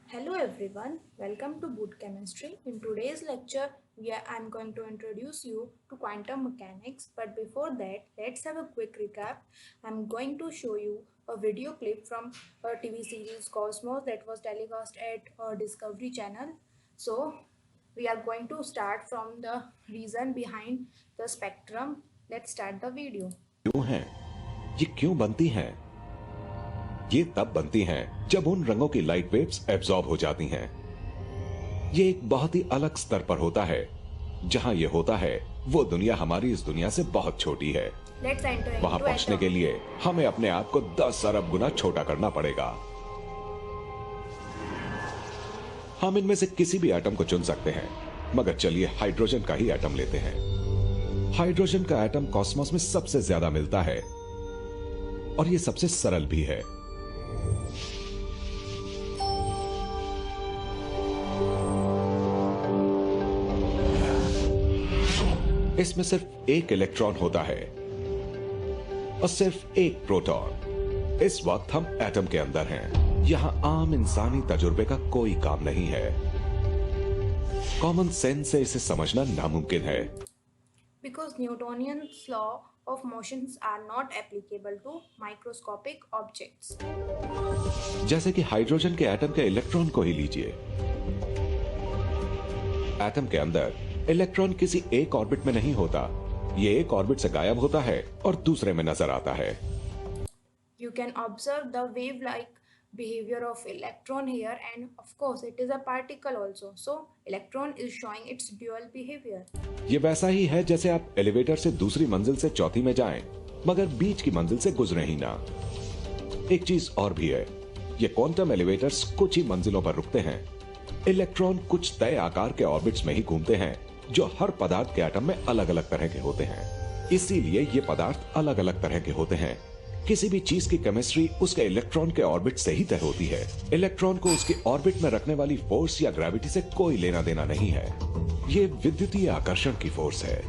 Hello everyone, welcome to Boot Chemistry. In today's lecture, I'm going to introduce you to quantum mechanics. But before that, let's have a quick recap. I'm going to show you a video clip from a TV series Cosmos that was telecast at Discovery Channel. So, we are going to start from the reason behind the spectrum. Let's start the video. क्यों हैं? ये क्यों बनती हैं? ये तब बनती हैं जब उन रंगों की लाइट वेव्स एब्जॉर्ब हो जाती हैं। ये एक बहुत ही अलग स्तर पर होता है। जहां ये होता है वो दुनिया हमारी इस दुनिया से बहुत छोटी है। Let's enter वहां into पहुंचने के atom. लिए हमें अपने आप को 10 अरब गुना छोटा करना पड़ेगा। हम इनमें से किसी भी एटम को चुन सकते हैं, मगर चलिए हाइड्रोजन का ही एटम लेते हैं। हाइड्रोजन का एटम कॉस्मोस में सबसे ज्यादा मिलता है और ये सबसे सरल भी है। इसमें सिर्फ एक इलेक्ट्रॉन होता है और सिर्फ एक प्रोटॉन। इस वक्त हम एटम के अंदर हैं। यहां आम इंसानी तजुर्बे का कोई काम नहीं है। कॉमन सेंस से इसे समझना नामुमकिन है। Because Newtonian's law of motions are not applicable to microscopic objects. जैसे कि हाइड्रोजन के एटम के इलेक्ट्रॉन को ही लीजिए। एटम के अंदर इलेक्ट्रॉन किसी एक ऑर्बिट में नहीं होता। ये एक ऑर्बिट से गायब होता है और दूसरे में नजर आता है। You can observe the wave-like behavior of electron here, and of course it is a particle also. So electron is showing its dual behavior. ये वैसा ही है जैसे आप एलिवेटर से दूसरी मंजिल से चौथी में जाएं, मगर बीच की मंजिल से गुजरे ही ना। एक चीज और भी है, ये क्वांटम एलिवेटर्स कुछ ही मंजिलों पर रुकते हैं। इलेक्ट्रॉन कुछ तय आकार के ऑर्बिट्स में ही घूमते हैं, जो हर पदार्थ के एटम में अलग अलग तरह के होते हैं। इसीलिए ये पदार्थ अलग अलग तरह के होते हैं। किसी भी चीज की केमिस्ट्री उसके इलेक्ट्रॉन के ऑर्बिट से ही तय होती है। इलेक्ट्रॉन को उसके ऑर्बिट में रखने वाली फोर्स या ग्रेविटी से कोई लेना देना नहीं है। ये विद्युतीय आकर्षण की फोर्स है।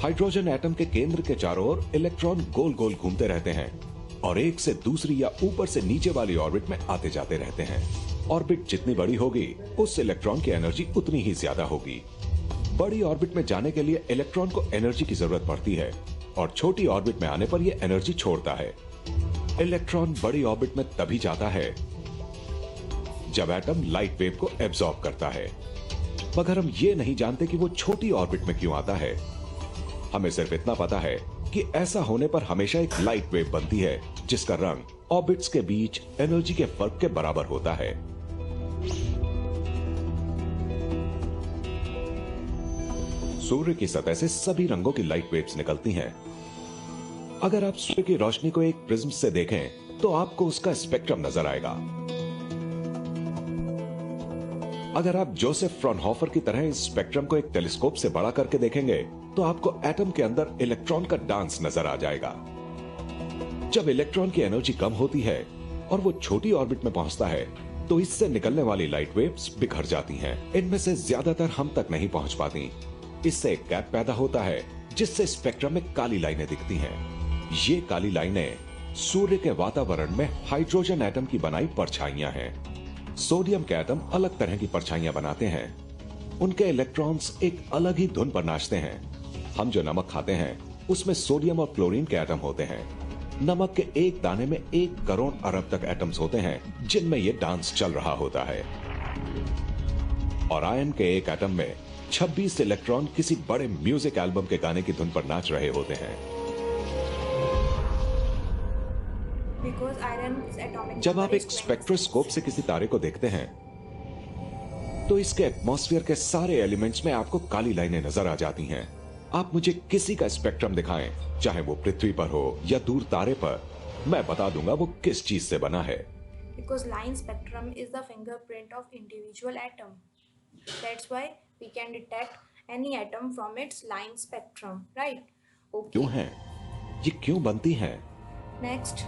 हाइड्रोजन एटम के केंद्र के चारों ओर इलेक्ट्रॉन गोल गोल घूमते रहते हैं और एक से दूसरी या ऊपर से नीचे वाली ऑर्बिट में आते जाते रहते हैं। ऑर्बिट जितनी बड़ी होगी, उस इलेक्ट्रॉन की एनर्जी उतनी ही ज्यादा होगी। बड़ी ऑर्बिट में जाने के लिए इलेक्ट्रॉन को एनर्जी की जरूरत पड़ती है और छोटी ऑर्बिट में आने पर यह एनर्जी छोड़ता है। इलेक्ट्रॉन बड़ी ऑर्बिट में तभी जाता है जब एटम लाइट वेव को एब्जॉर्ब करता है, मगर हम ये नहीं जानते कि वो छोटी ऑर्बिट में क्यों आता है। हमें सिर्फ इतना पता है कि ऐसा होने पर हमेशा एक लाइट वेव बनती है जिसका रंग ऑर्बिट्स के बीच एनर्जी के फर्क के बराबर होता है। सूर्य की सतह से सभी रंगों की लाइट वेव्स निकलती हैं। अगर आप सूर्य की रोशनी को एक प्रिज्म से देखें तो आपको उसका स्पेक्ट्रम नजर आएगा। अगर आप जोसेफ फ्रॉनहोफर की तरह इस स्पेक्ट्रम को एक टेलीस्कोप से बड़ा करके देखेंगे तो आपको एटम के अंदर इलेक्ट्रॉन का डांस नजर आ जाएगा। जब इलेक्ट्रॉन की एनर्जी कम होती है और वो छोटी ऑर्बिट में पहुंचता है तो इससे निकलने वाली लाइट वेव्स बिखर जाती हैं। इनमें से ज्यादातर हम तक नहीं पहुंच पाती। इससे एक गैप पैदा होता है जिससे स्पेक्ट्रम में काली लाइनें दिखती हैं। ये काली लाइनें सूर्य के वातावरण में हाइड्रोजन एटम की बनाई परछाइयां हैं। सोडियम के एटम अलग तरह की परछाइयां बनाते हैं। उनके इलेक्ट्रॉन्स एक अलग ही धुन पर नाचते हैं। हम जो नमक खाते हैं उसमें सोडियम और क्लोरीन के एटम होते हैं। नमक के एक दाने में 1 करोड़ अरब तक एटम्स होते हैं जिनमें यह डांस चल रहा होता है। और आयन के एक एटम में 26 इलेक्ट्रॉन किसी बड़े म्यूजिक एल्बम के गाने की धुन पर नाच रहे होते हैं। Because iron's atomic जब आप number एक is 26. स्पेक्ट्रोस्कोप से किसी तारे को देखते हैं तो इसके एटमॉस्फेयर के सारे एलिमेंट्स में आपको काली लाइनें नजर आ जाती हैं। आप मुझे किसी का स्पेक्ट्रम दिखाएं, चाहे वो पृथ्वी पर हो या दूर तारे पर, मैं बता दूंगा वो किस चीज से बना है। Because line spectrum is the fingerprint of individual atom. That's why we can detect any atom from its line spectrum, right? Okay. क्यों है? ये क्यों बनती हैं? Next,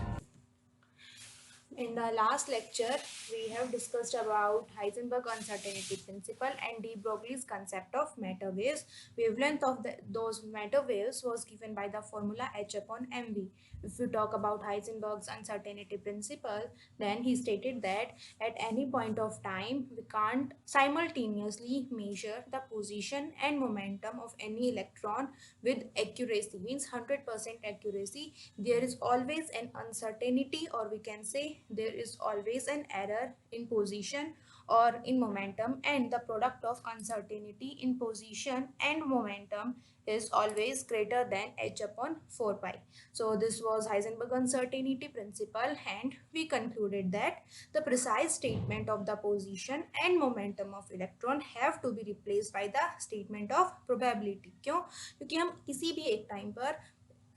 In the last lecture, we have discussed about Heisenberg uncertainty principle and de Broglie's concept of matter waves. Wavelength of those matter waves was given by the formula h upon mv. If we talk about Heisenberg's uncertainty principle, then he stated that at any point of time, we can't simultaneously measure the position and momentum of any electron with accuracy, means 100% accuracy. There is always an uncertainty, or we can say there is always an error in position or in momentum, and the product of uncertainty in position and momentum is always greater than h upon 4 pi. So this was Heisenberg uncertainty principle, and we concluded that the precise statement of the position and momentum of electron have to be replaced by the statement of probability. क्यों? क्योंकि हम किसी भी एक time पर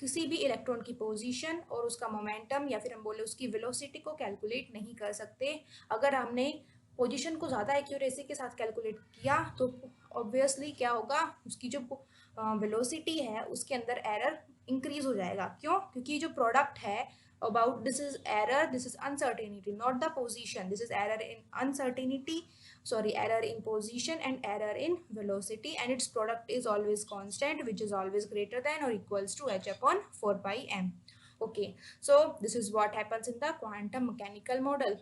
किसी भी electron की पोजीशन और उसका मोमेंटम या फिर हम बोले उसकी वेलोसिटी को कैलकुलेट नहीं कर सकते। अगर हमने पोजीशन को ज़्यादा एक्यूरेसी के साथ कैलकुलेट किया तो ऑब्वियसली क्या होगा, उसकी जो वेलोसिटी है उसके अंदर एरर इंक्रीज हो जाएगा। क्यों? क्योंकि जो प्रोडक्ट है about this is error, this is uncertainty, not the position. This is error in uncertainty, sorry, error in position and error in velocity, and its product is always constant, which is always greater than or equals to h upon 4 pi m. Okay, so this is what happens in the quantum mechanical model.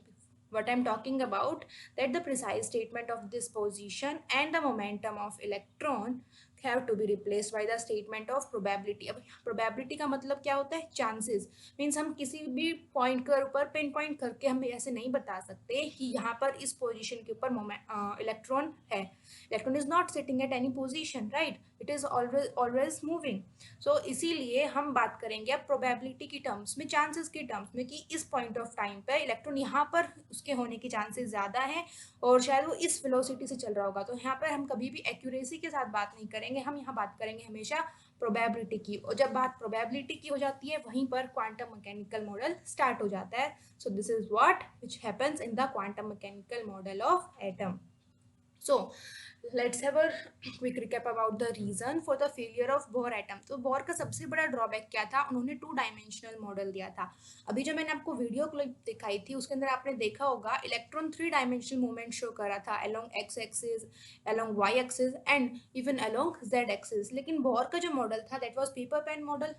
What I'm talking about, that the precise statement of this position and the momentum of electron have to be replaced by the statement of probability. अब probability का मतलब क्या होता है? Chances. Means हम किसी भी point के ऊपर पिन पॉइंट करके हम ऐसे नहीं बता सकते कि यहाँ पर इस पोजीशन के ऊपर इलेक्ट्रॉन है. Electron is not sitting at any position, right? It is always moving. So इसीलिए हम बात करेंगे अब प्रोबेबिलिटी की टर्म्स में, चांसेस की टर्म्स में, कि इस पॉइंट ऑफ टाइम पे इलेक्ट्रॉन यहाँ पर उसके होने के चांसेस ज़्यादा हैं और शायद वो इस वेलोसिटी से चल रहा होगा. तो यहाँ पर हम कभी भी एक्यूरेसी के साथ बात नहीं करेंगे, हम यहाँ बात करेंगे हमेशा प्रोबेबिलिटी की. और जब बात प्रोबेबिलिटी की हो जाती है वहीं पर क्वांटम मैकेनिकल मॉडल स्टार्ट हो जाता है. So this is what which happens in the quantum mechanical model of atom. So let's have a quick recap about the reason for the failure of Bohr atom. तो bore का सबसे बड़ा drawback क्या था? उन्होंने 2 डायमेंशनल मॉडल दिया था. अभी जो मैंने आपको वीडियो क्लिप दिखाई थी उसके अंदर आपने देखा होगा इलेक्ट्रॉन 3 डायमेंशनल मूवमेंट शो कर रहा था along X axis, along Y axis and even along Z axis. लेकिन बोर का जो मॉडल था that was paper pen model,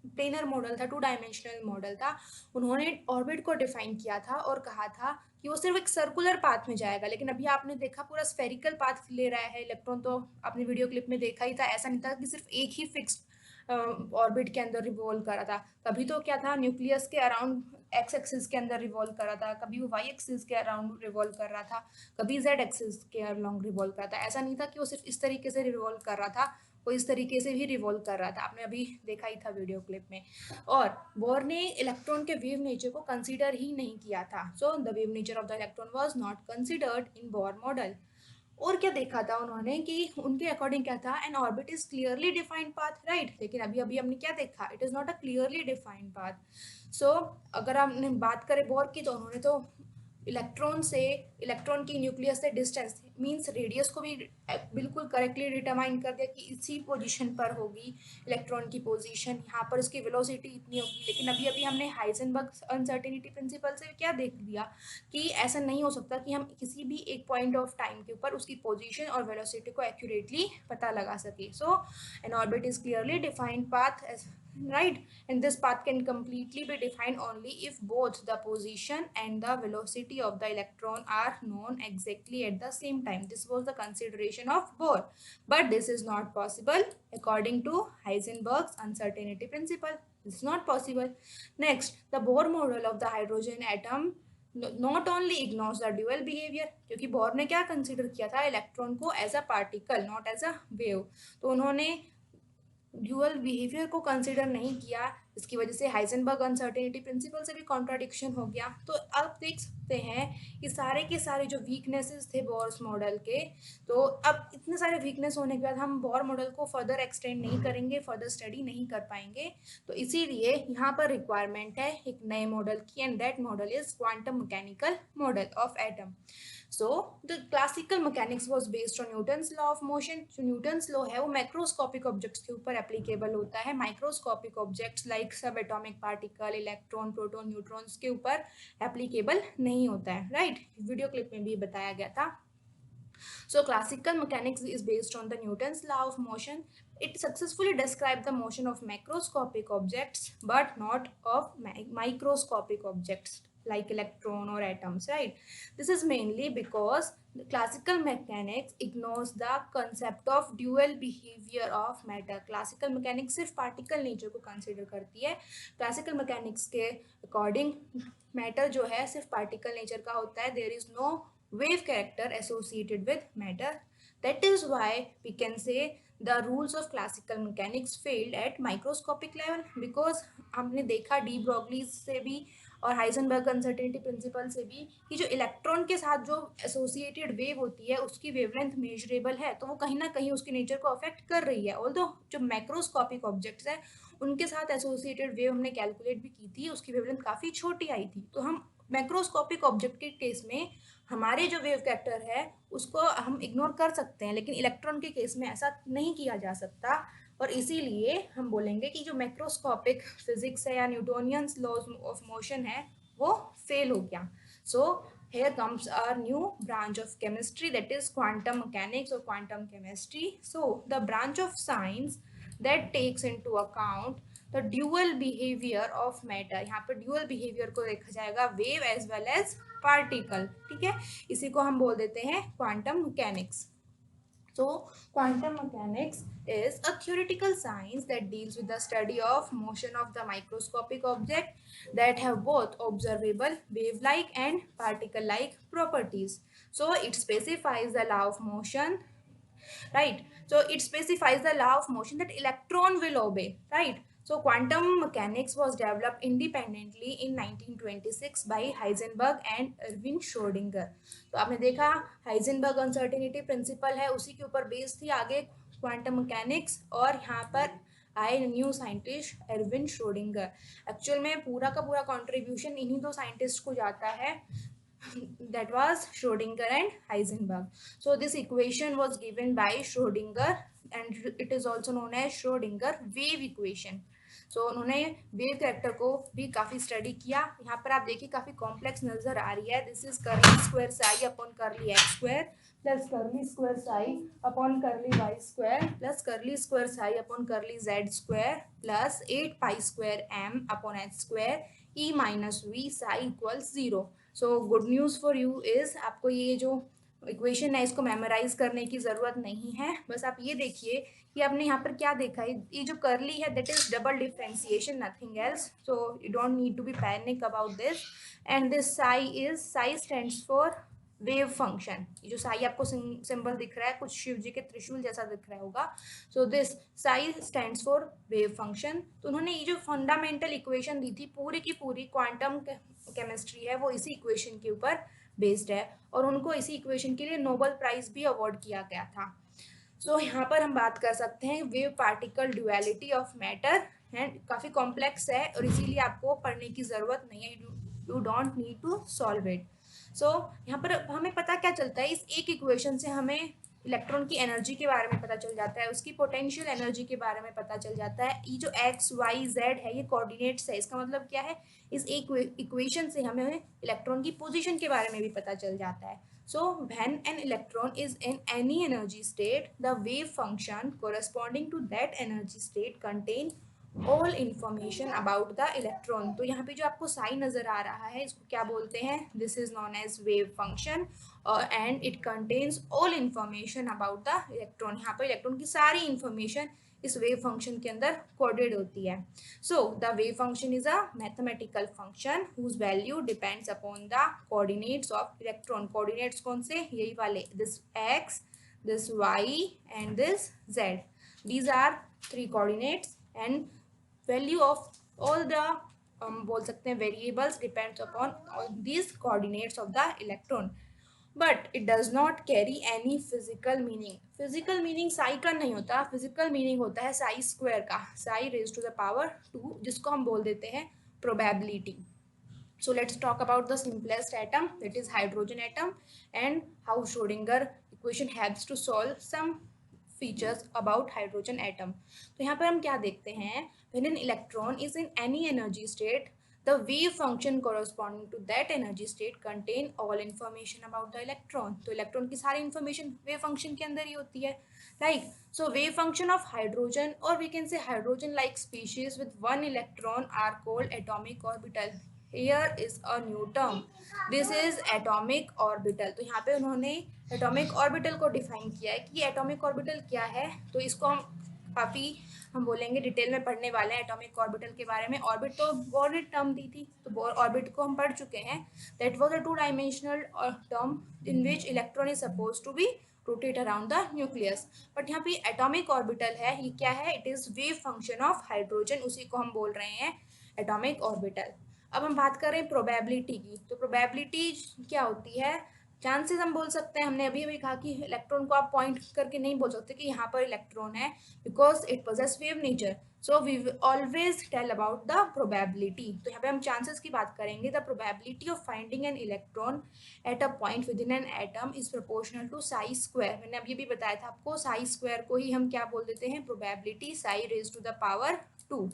planar model था, 2 डायमेंशनल मॉडल था. उन्होंने ऑर्बिट को डिफाइन किया था और कहा था कि वो सिर्फ एक सर्कुलर पाथ में जाएगा. लेकिन अभी आपने देखा पूरा स्फेरिकल पाथ ले रहा है इलेक्ट्रॉन. तो आपने वीडियो क्लिप में देखा ही था, ऐसा नहीं था कि सिर्फ एक ही फिक्स्ड ऑर्बिट के अंदर रिवॉल्व कर रहा था. कभी तो क्या था, न्यूक्लियस के अराउंड एक्स एक्सिस के अंदर रिवॉल्व कर रहा था, कभी वो वाई एक्सिस के अराउंड रिवॉल्व कर रहा था, कभी जेड एक्सिस के अराउंड रिवॉल्व कर रहा था. ऐसा नहीं था कि वो सिर्फ इस तरीके से रिवॉल्व कर रहा था, वो इस तरीके से भी रिवॉल्व कर रहा था. आपने अभी देखा ही था वीडियो क्लिप में. और बोर ने इलेक्ट्रॉन के वेव नेचर को कंसीडर ही नहीं किया था. सो the wave nature of the electron was not considered in Bohr model. और क्या देखा था उन्होंने कि उनके अकॉर्डिंग क्या था, an orbit is clearly defined path, right? लेकिन अभी अभी हमने क्या देखा, it is not a clearly defined path. So अगर हमने बात करें बोर की, तो उन्होंने तो इलेक्ट्रॉन की न्यूक्लियस से डिस्टेंस मींस रेडियस को भी बिल्कुल करेक्टली डिटरमाइन कर दिया कि इसी पोजीशन पर होगी इलेक्ट्रॉन की पोजीशन, यहाँ पर उसकी वेलोसिटी इतनी होगी. लेकिन अभी अभी हमने हाइजेनबर्ग अनसर्टेनिटी प्रिंसिपल से क्या देख लिया कि ऐसा नहीं हो सकता कि हम किसी भी एक पॉइंट ऑफ टाइम के ऊपर उसकी पोजीशन और वेलोसिटी को एक्यूरेटली पता लगा सके. So an orbit is clearly defined path, right? And this path can completely be defined only if both the position and the velocity of the electron are known exactly at the same time. This was the consideration of Bohr, but this is not possible according to Heisenberg's uncertainty principle. This is not possible. Next, the Bohr model of the hydrogen atom not only ignores the dual behavior, क्योंकि Bohr ने क्या consider किया था, electron को as a particle not as a wave. तो उन्होंने dual behaviour को consider नहीं किया, इसकी वजह से हाइजेनबर्ग अनसर्टेनिटी प्रिंसिपल से भी कॉन्ट्राडिक्शन हो गया. तो आप देख सकते हैं कि सारे के सारे जो वीकनेसेस थे बोर्स मॉडल के, तो अब इतने सारे वीकनेस होने के बाद हम बोर मॉडल को फर्दर एक्सटेंड नहीं करेंगे, फर्दर स्टडी नहीं कर पाएंगे. तो इसीलिए यहाँ पर रिक्वायरमेंट है एक नए मॉडल की, and that model is quantum mechanical model of atom. So the classical mechanics was based on Newton's law of motion. जो न्यूटन्स लॉ है वो मैक्रोस्कोपिक ऑब्जेक्ट्स के ऊपर एप्लीकेबल होता है. माइक्रोस्कोपिक ऑब्जेक्ट्स लाइक सब atomic particle, electron, proton, neutrons के ऊपर एप्लीकेबल नहीं होता है. राइट, वीडियो क्लिप में भी बताया गया था. So classical mechanics is based on the Newton's law of motion. It successfully described the motion of macroscopic objects but not of microscopic objects like electron or atoms, right? This is mainly because the classical mechanics ignores the concept of dual behavior of matter. Classical mechanics सिर्फ particle nature को consider करती है. Classical mechanics के according matter जो है सिर्फ particle nature का होता है. There is no wave character associated with matter. That is why we can say the rules of classical mechanics failed at microscopic level, because हमने देखा डी ब्रोगली से भी और हाइजेनबर्ग अनसर्टेनिटी प्रिंसिपल से भी कि जो इलेक्ट्रॉन के साथ जो एसोसिएटेड वेव होती है उसकी वेवलेंथ मेजरेबल है, तो वो कहीं ना कहीं उसके नेचर को अफेक्ट कर रही है. ऑल्दो जो मैक्रोस्कोपिक ऑब्जेक्ट्स है उनके साथ एसोसिएटेड वेव हमने कैलकुलेट भी की थी, उसकी वेवलेंथ काफ़ी छोटी आई थी. तो हम मैक्रोस्कोपिक ऑब्जेक्ट के केस में हमारे जो वेव कैरेक्टर है उसको हम इग्नोर कर सकते हैं, लेकिन इलेक्ट्रॉन के केस में ऐसा नहीं किया जा सकता. और इसीलिए हम बोलेंगे कि जो मैक्रोस्कोपिक फिजिक्स है या न्यूटोनियंस लॉज ऑफ मोशन है वो फेल हो गया. सो here comes a new branch of chemistry, that is quantum mechanics or quantum chemistry. So the branch of science that takes into account the dual behavior of matter. यहाँ पर dual behavior को देखा जाएगा wave as well as particle. ठीक है, इसी को हम बोल देते हैं quantum mechanics. So quantum mechanics is a theoretical science that deals with the study of motion of the microscopic object that have both observable wave-like and particle-like properties. So it specifies the law of motion, right? So it specifies the law of motion that electron will obey, right? So quantum mechanics was developed independently in 1926 by Heisenberg and Erwin Schrödinger. तो आपने देखा Heisenberg uncertainty principle है, उसी के ऊपर base थी आगे quantum mechanics, और यहाँ पर आए new scientist Erwin Schrodinger. Actual में पूरा का पूरा कंट्रीब्यूशन इन्हीं दो साइंटिस्ट को जाता है, that was Schrödinger and Heisenberg. So this equation was given by Schrödinger and it is also known as Schrödinger wave equation. So उन्होंने वेव कैरेक्टर को भी काफ़ी स्टडी किया. यहाँ पर आप देखिए काफ़ी कॉम्प्लेक्स नजर आ रही है. This is curly square psi upon curly X square plus curly square psi upon curly Y square plus curly square psi upon curly Z square plus 8 pi square m upon h square E minus V psi equals 0. So good news for you is आपको ये जो equation है इसको memorise करने की ज़रूरत नहीं है. बस आप ये देखिए कि आपने यहाँ पर क्या देखा है, ये जो कर्ली है that is double differentiation, nothing else. So you don't need to be panic about this. And this psi stands for wave function. ये जो साई आपको सिंबल दिख रहा है कुछ शिव जी के त्रिशूल जैसा दिख रहा होगा. So this psi stands for wave function. तो उन्होंने ये जो फंडामेंटल इक्वेशन दी थी पूरी की पूरी क्वांटम केमिस्ट्री है वो इसी इक्वेशन के ऊपर बेस्ड है, और उनको इसी इक्वेशन के लिए नोबेल प्राइज भी अवार्ड किया गया था. सो यहाँ पर हम बात कर सकते हैं wave particle duality of matter, and काफ़ी कॉम्प्लेक्स है और इसीलिए आपको पढ़ने की ज़रूरत नहीं है. You don't need to solve it. So यहाँ पर हमें पता क्या चलता है, इस एक इक्वेशन से हमें इलेक्ट्रॉन की एनर्जी के बारे में पता चल जाता है, उसकी पोटेंशियल एनर्जी के बारे में पता चल जाता है. ये जो एक्स वाई जेड है ये कोऑर्डिनेट्स है. इसका मतलब क्या है, इस एक इक्वेशन से हमें इलेक्ट्रॉन की पोजीशन के बारे में भी पता चल जाता है. So when an electron is in any energy state, the wave function corresponding to that energy state contain all information about the electron. तो यहाँ पे जो आपको साई नजर आ रहा है इसको क्या बोलते हैं, this is known as wave function and it contains all information about the electron. यहाँ पर इलेक्ट्रॉन की सारी इंफॉर्मेशन इस वेव फंक्शन के अंदर कोडेड होती है. So the wave function is a mathematical function whose value depends upon the coordinates of electron. Coordinates कौन से, यही वाले, this x, this y and this z. These are 3 coordinates and value of all the बोल सकते हैं variables depends upon these coordinates of the electron. But it does not carry any physical meaning. Physical meaning psi का नहीं होता, physical meaning होता है psi square का, psi raise to the power 2, जिसको हम बोल देते हैं probability. So let's talk about the simplest atom, that is hydrogen atom, and how Schrodinger equation helps to solve some features about hydrogen atom. तो यहाँ पर हम क्या देखते हैं, when an electron is in any energy state, the wave function corresponding to that energy state contain all information about the electron. तो electron की सारी information wave function के अंदर ही होती है, right? So wave function of hydrogen, or we can say hydrogen like species with one electron, are called atomic orbital. Here is a new term, this is atomic orbital. तो यहाँ पे उन्होंने atomic orbital को define किया है कि atomic orbital क्या है. तो इसको हम बोलेंगे डिटेल में पढ़ने वाले हैं एटॉमिक ऑर्बिटल के बारे में. ऑर्बिट तो बोर ने टर्म दी थी, तो बोर ऑर्बिट को हम पढ़ चुके हैं. That was a two dimensional term in which electron is suppose to be rotate around the nucleus. But यहाँ पे एटॉमिक ऑर्बिटल है, ये क्या है, it is wave function of hydrogen, उसी को हम बोल रहे हैं एटॉमिक ऑर्बिटल. अब हम बात करें प्रोबेबिलिटी की. तो प्रोबेबिलिटी क्या होती है, चांसेस हम बोल सकते हैं. हमने अभी अभी कहा कि इलेक्ट्रॉन को आप पॉइंट करके नहीं बोल सकते कि यहाँ पर इलेक्ट्रॉन है, because it possess wave nature. So we always tell about the probability. तो यहाँ पे हम चांसेस की बात करेंगे. The probability of finding an electron at a point within an atom is proportional to psi square. मैंने अभी भी बताया था आपको, साई स्क्वायर को ही हम क्या बोल देते हैं, probability psi raise to the power 2.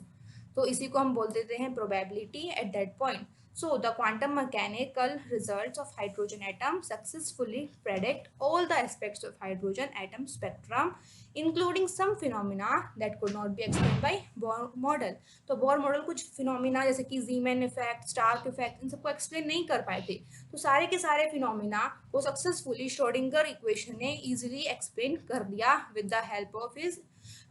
तो इसी को हम बोल देते हैं probability at that point. So the quantum mechanical results of hydrogen atom successfully predict all the aspects of hydrogen atom spectrum, including some phenomena that could not be explained by Bohr model. तो Bohr model कुछ phenomena जैसे कि Zeeman effect, Stark effect, इन सबको explain नहीं कर पाए थे. तो सारे के सारे phenomena को successfully Schrodinger equation ने easily explain कर दिया with the help of his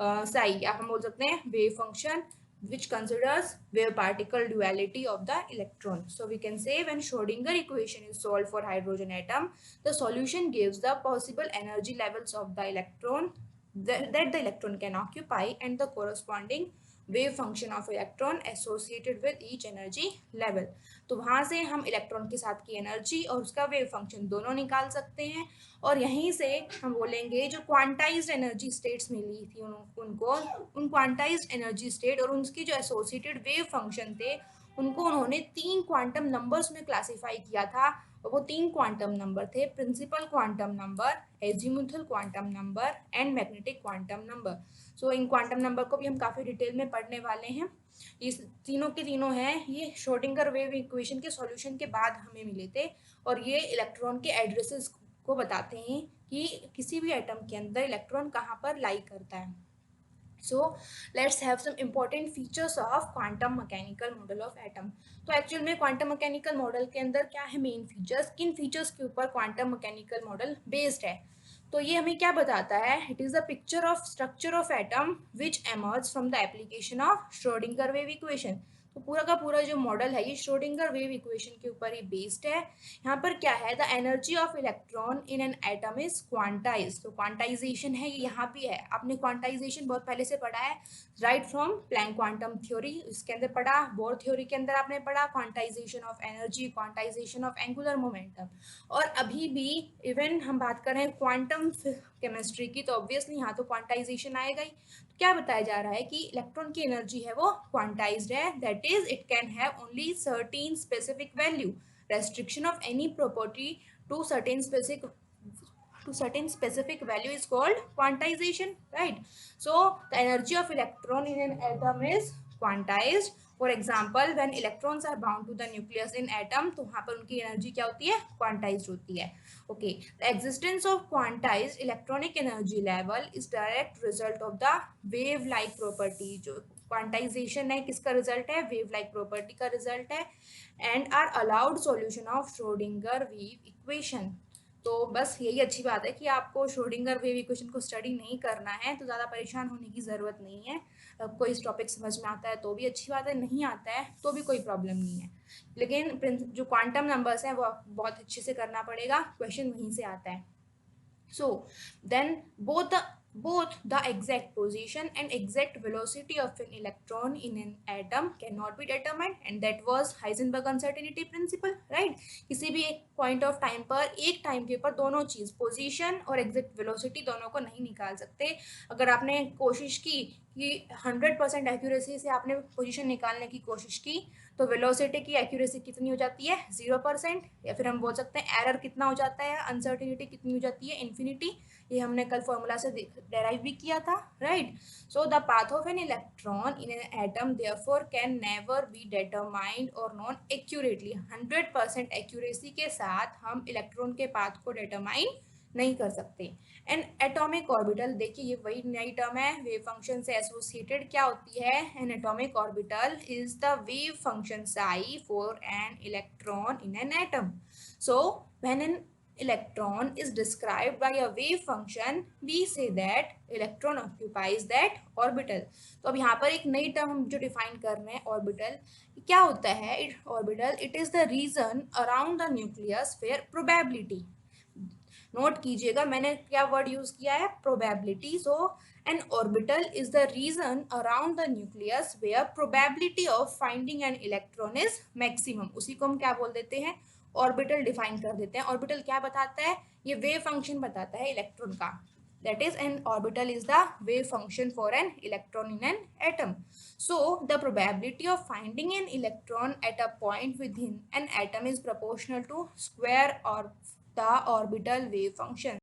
psi, या हम बोल सकते हैं wave function which considers wave particle duality of the electron. So we can say when Schrodinger equation is solved for hydrogen atom, the solution gives the possible energy levels of the electron that the electron can occupy and the corresponding wave function of electron associated with each energy level. तो वहाँ से हम electron के साथ की energy और उसका wave function दोनों निकाल सकते हैं. और यहीं से हम बोलेंगे जो क्वांटाइज्ड एनर्जी स्टेट्स मिली थी उनको, उन क्वांटाइज्ड एनर्जी स्टेट और उनकी जो एसोसिएटेड वेव फंक्शन थे, उनको उन्होंने 3 क्वांटम नंबर्स में क्लासिफाई किया था. और वो 3 क्वांटम नंबर थे, principal quantum number, azimuthal quantum number and magnetic quantum number. So इन क्वांटम नंबर को भी हम काफ़ी डिटेल में पढ़ने वाले हैं. इस तीनों के तीनों हैं, ये श्रोडिंगर वेव इक्वेशन के सॉल्यूशन के बाद हमें मिले थे. और ये इलेक्ट्रॉन के एड्रेसेस को बताते हैं कि किसी भी एटम के अंदर इलेक्ट्रॉन कहाँ पर लाई करता है. So let's have some important features of quantum mechanical model of atom. तो एक्चुअल में क्वांटम मैकेनिकल मॉडल के अंदर क्या है मेन फीचर्स, किन फीचर्स के ऊपर क्वांटम मैकेनिकल मॉडल बेस्ड है. तो ये हमें क्या बताता है, it is a picture of structure of atom which emerge from the application of Schrodinger wave equation. तो पूरा का पूरा जो मॉडल है ये श्रोडिंगर वेव इक्वेशन के ऊपर ही बेस्ड है. यहाँ पर क्या है, the energy of electron in an atom is quantize. तो क्वांटाइजेशन है ये यहाँ भी है. आपने क्वांटाइजेशन बहुत पहले से पढ़ा है, right from Planck quantum theory, इसके अंदर पढ़ा. बोर थ्योरी के अंदर आपने पढ़ा quantization of energy, quantization of angular momentum. और अभी भी इवन हम बात कर रहे हैं क्वांटम केमिस्ट्री की, तो ऑब्वियसली यहाँ तो क्वांटाइजेशन आएगा ही. तो क्या बताया जा रहा है कि इलेक्ट्रॉन की एनर्जी है वो क्वांटाइज्ड है, that is it can have only certain specific value. restriction of any property to certain specific value is called quantization, right? So the energy of electron in an atom is quantized. For example, when electrons are bound to the nucleus in atom, तो वहाँ पर उनकी energy क्या होती है, quantized होती है. Okay, the existence of quantized electronic energy level is direct result of the wave-like property. जो क्वांटाइजेशन है किसका रिजल्ट है, वेव लाइक प्रॉपर्टी का रिजल्ट है. And are allowed solution of Schrodinger wave equation. तो बस यही अच्छी बात है कि आपको श्रोडिंगर वेव इक्वेशन को स्टडी नहीं करना है, तो ज़्यादा परेशान होने की ज़रूरत नहीं है. आपको इस टॉपिक समझ में आता है तो भी अच्छी बात है, नहीं आता है तो भी कोई प्रॉब्लम नहीं है. लेकिन जो क्वांटम नंबर्स हैं वो बहुत अच्छे से करना पड़ेगा, क्वेश्चन वहीं से आता है. So then both the exact position and exact velocity of an electron in an atom cannot be determined, and that was Heisenberg uncertainty principle, right? किसी भी एक पॉइंट ऑफ टाइम पर, एक टाइम के ऊपर दोनों चीज पोजीशन और एग्जैक्ट वेलोसिटी दोनों को नहीं निकाल सकते. अगर आपने कोशिश की कि 100% एक्यूरेसी से आपने पोजीशन निकालने की कोशिश की तो वेलोसिटी की एक्यूरेसी कितनी हो जाती है 0%, या फिर हम बोल सकते हैं एरर कितना हो जाता है, अनसर्टिनिटी कितनी हो जाती है इन्फिनिटी। ये हमने कल फॉर्मूला से डेराइव भी किया था, right. So the path of an electron in an atom therefore can never be determined और नोन एक्यूरेटली। 100% एक्यूरेसी के साथ हम इलेक्ट्रॉन के पाथ को डिटरमाइन नहीं कर सकते। एन एटॉमिक ऑर्बिटल, देखिए ये वही नई टर्म है, वेव फंक्शन से एसोसिएटेड क्या होती है। N atomic orbital is the wave function psi for an electron in an atom. So when an electron is described by a wave function we say that electron occupies that orbital। तो अब यहाँ पर एक नई term हम जो define कर रहे हैं ऑर्बिटल, क्या होता है orbital? It is the region around the nucleus where probability, note कीजिएगा मैंने क्या वर्ड यूज किया है, probability. So an orbital is the region around the nucleus where probability of finding an electron is maximum. उसी को हम क्या बोल देते हैं, ऑर्बिटल डिफाइन कर देते हैं। ऑर्बिटल क्या बताता है, ये वेव फंक्शन बताता है इलेक्ट्रॉन का। that is an orbital is the wave function for an electron in an atom। So the probability of finding an electron at a point within an atom is proportional to square or the orbital wave function।